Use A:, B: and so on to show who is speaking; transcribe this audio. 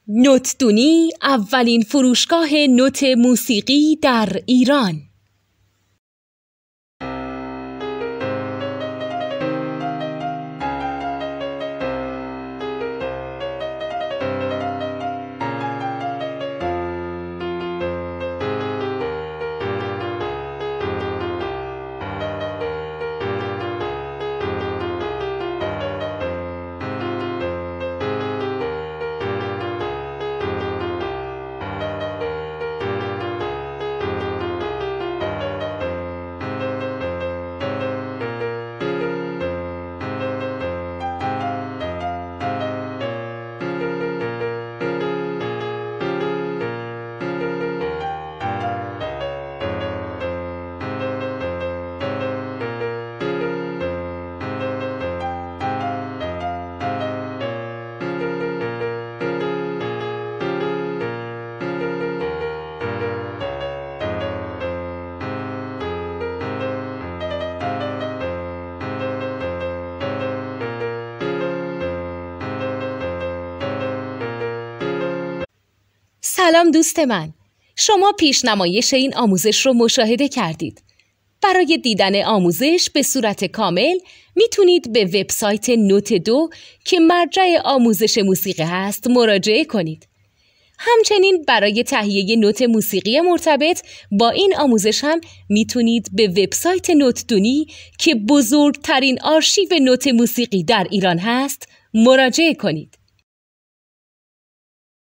A: نوتدونی اولین فروشگاه نوت موسیقی در ایران. سلام دوست من، شما پیشنمایش این آموزش رو مشاهده کردید. برای دیدن آموزش به صورت کامل میتونید به وبسایت نوت 2 که مرجع آموزش موسیقی هست مراجعه کنید. همچنین برای تهیه نوت موسیقی مرتبط با این آموزش هم میتونید به وبسایت نوتدونی که بزرگترین آرشیو نوت موسیقی در ایران هست مراجعه کنید.